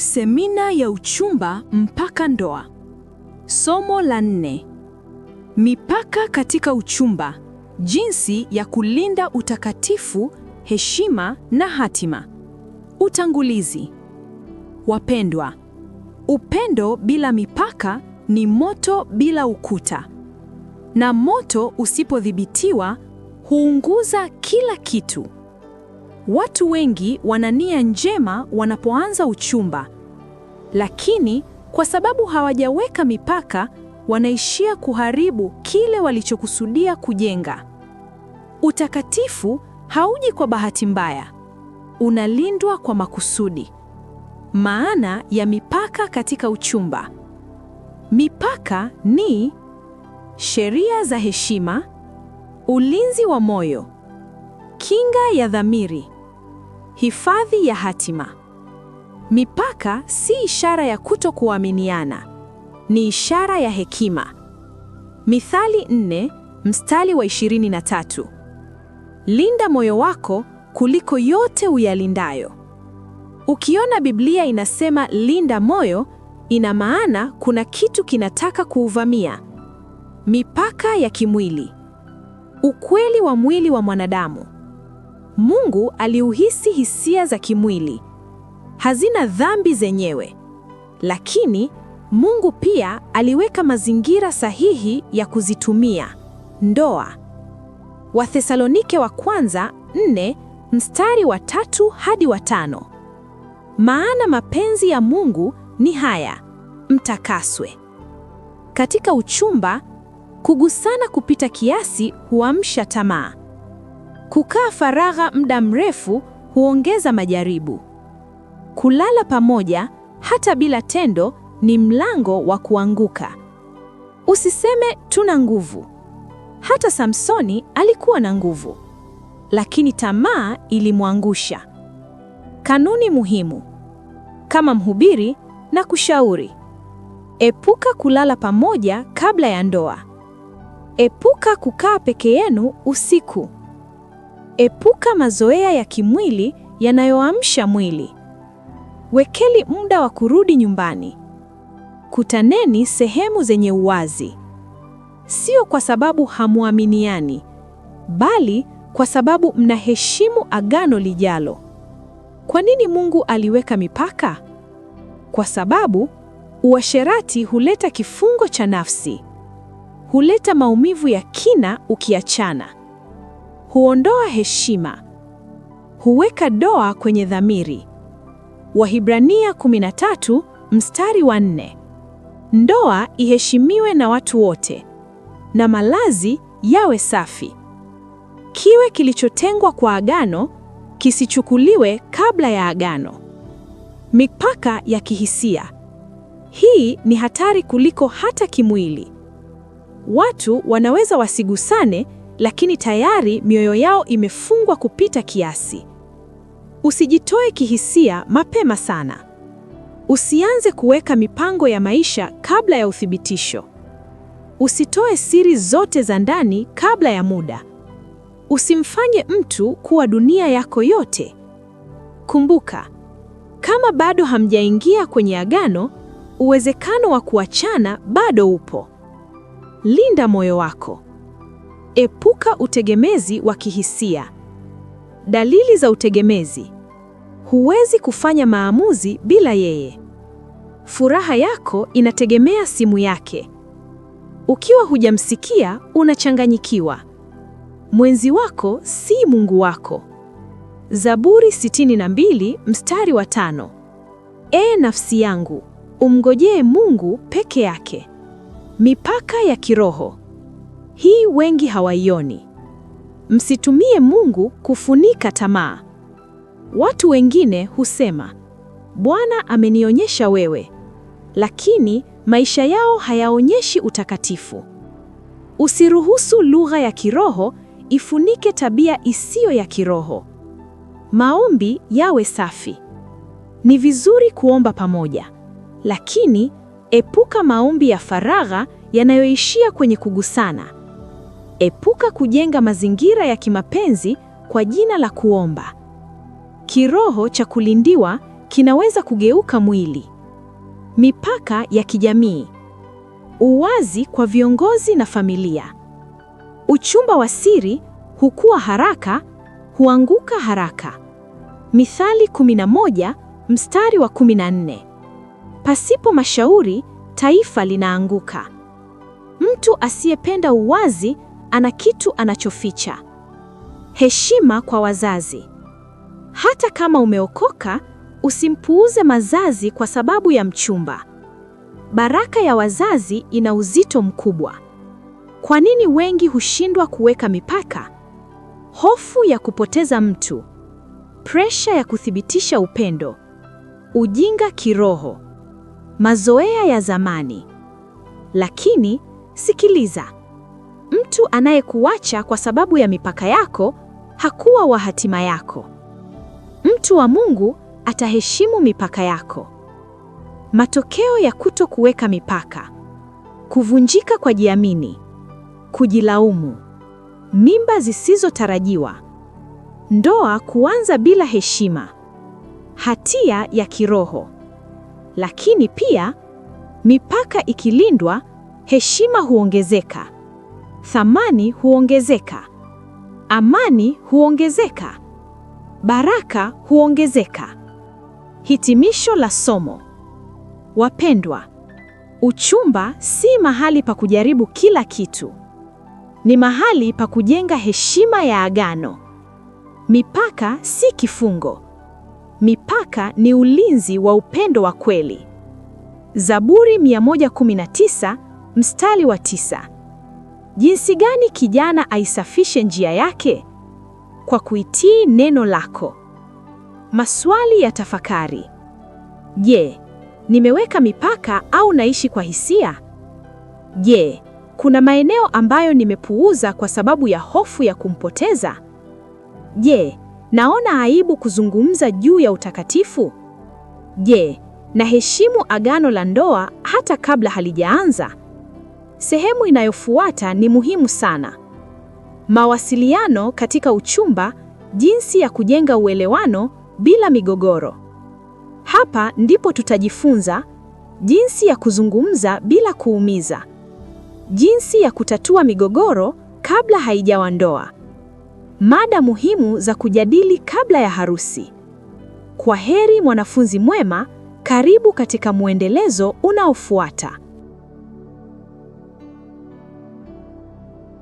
Semina ya uchumba mpaka ndoa. Somo la 4. Mipaka katika uchumba. Jinsi ya kulinda utakatifu, heshima na hatima. Utangulizi. Wapendwa, upendo bila mipaka ni moto bila ukuta. Na moto usipodhibitiwa huunguza kila kitu. Watu wengi wana nia njema wanapoanza uchumba, lakini kwa sababu hawajaweka mipaka, wanaishia kuharibu kile walichokusudia kujenga. Utakatifu hauji kwa bahati mbaya, unalindwa kwa makusudi. Maana ya mipaka katika uchumba. Mipaka ni sheria za heshima, ulinzi wa moyo, kinga ya dhamiri, hifadhi ya hatima. Mipaka si ishara ya kutokuaminiana, ni ishara ya hekima. Mithali 4 mstari wa 23. Linda moyo wako kuliko yote uyalindayo. Ukiona Biblia inasema linda moyo, ina maana kuna kitu kinataka kuuvamia. Mipaka ya kimwili. Ukweli wa mwili wa mwanadamu. Mungu aliuhisi hisia za kimwili. Hazina dhambi zenyewe. Lakini Mungu pia aliweka mazingira sahihi ya kuzitumia. Ndoa. Wathesalonike wa kwanza 4 mstari wa 3 hadi wa 5. Maana mapenzi ya Mungu ni haya: mtakaswe. Katika uchumba, kugusana kupita kiasi huamsha tamaa. Kukaa faragha muda mrefu huongeza majaribu. Kulala pamoja hata bila tendo ni mlango wa kuanguka. Usiseme tuna nguvu. Hata Samsoni alikuwa na nguvu, lakini tamaa ilimwangusha. Kanuni muhimu. Kama mhubiri na kushauri: epuka kulala pamoja kabla ya ndoa. Epuka kukaa peke yenu usiku. Epuka mazoea ya kimwili yanayoamsha mwili. Wekeni muda wa kurudi nyumbani. Kutaneni sehemu zenye uwazi. Sio kwa sababu hamuaminiani, bali kwa sababu mnaheshimu agano lijalo. Kwa nini Mungu aliweka mipaka? Kwa sababu uasherati huleta kifungo cha nafsi. Huleta maumivu ya kina ukiachana. Huondoa heshima. Huweka doa kwenye dhamiri. Wahibrania 13 mstari wa 4. Ndoa iheshimiwe na watu wote, na malazi yawe safi. Kiwe kilichotengwa kwa agano kisichukuliwe kabla ya agano. Mipaka ya kihisia. Hii ni hatari kuliko hata kimwili. Watu wanaweza wasigusane, lakini tayari mioyo yao imefungwa kupita kiasi. Usijitoe kihisia mapema sana. Usianze kuweka mipango ya maisha kabla ya uthibitisho. Usitoe siri zote za ndani kabla ya muda. Usimfanye mtu kuwa dunia yako yote. Kumbuka, kama bado hamjaingia kwenye agano, uwezekano wa kuachana bado upo. Linda moyo wako. Epuka utegemezi wa kihisia. Dalili za utegemezi. Huwezi kufanya maamuzi bila yeye. Furaha yako inategemea simu yake. Ukiwa hujamsikia, unachanganyikiwa. Mwenzi wako si Mungu wako. Zaburi 62 mstari wa 5. Nafsi yangu, umngojee Mungu peke yake. Mipaka ya kiroho. Hii wengi hawaioni. Msitumie Mungu kufunika tamaa. Watu wengine husema, Bwana amenionyesha wewe, lakini maisha yao hayaonyeshi utakatifu. Usiruhusu lugha ya kiroho ifunike tabia isiyo ya kiroho. Maombi yawe safi. Ni vizuri kuomba pamoja, lakini epuka maombi ya faragha yanayoishia kwenye kugusana. Epuka kujenga mazingira ya kimapenzi kwa jina la kuomba. Kiroho cha kulindiwa kinaweza kugeuka mwili. Mipaka ya kijamii. Uwazi kwa viongozi na familia. Uchumba wa siri hukua haraka, huanguka haraka. Mithali 11 mstari wa 14. Pasipo mashauri, taifa linaanguka. Mtu asiyependa uwazi ana kitu anachoficha. Heshima kwa wazazi. Hata kama umeokoka, usimpuuze mazazi kwa sababu ya mchumba. Baraka ya wazazi ina uzito mkubwa. Kwa nini wengi hushindwa kuweka mipaka? Hofu ya kupoteza mtu, presha ya kuthibitisha upendo, ujinga kiroho, mazoea ya zamani. Lakini sikiliza, mtu anayekuacha kwa sababu ya mipaka yako hakuwa wa hatima yako. Mtu wa Mungu ataheshimu mipaka yako. Matokeo ya kuto kuweka mipaka: kuvunjika kwa jiamini, kujilaumu, mimba zisizotarajiwa, ndoa kuanza bila heshima, hatia ya kiroho. Lakini pia mipaka ikilindwa, heshima huongezeka, thamani huongezeka, amani huongezeka, baraka huongezeka. Hitimisho la somo. Wapendwa, uchumba si mahali pa kujaribu kila kitu. Ni mahali pa kujenga heshima ya agano. Mipaka si kifungo. Mipaka ni ulinzi wa upendo wa kweli. Zaburi 119 mstari wa 9. Jinsi gani kijana aisafishe njia yake? Kwa kuitii neno lako. Maswali ya tafakari. Je, nimeweka mipaka au naishi kwa hisia? Je, kuna maeneo ambayo nimepuuza kwa sababu ya hofu ya kumpoteza? Je, naona aibu kuzungumza juu ya utakatifu? Je, naheshimu agano la ndoa hata kabla halijaanza? Sehemu inayofuata ni muhimu sana. Mawasiliano katika uchumba, jinsi ya kujenga uelewano bila migogoro. Hapa ndipo tutajifunza jinsi ya kuzungumza bila kuumiza, jinsi ya kutatua migogoro kabla haijawa ndoa, mada muhimu za kujadili kabla ya harusi. Kwa heri mwanafunzi mwema, karibu katika muendelezo unaofuata.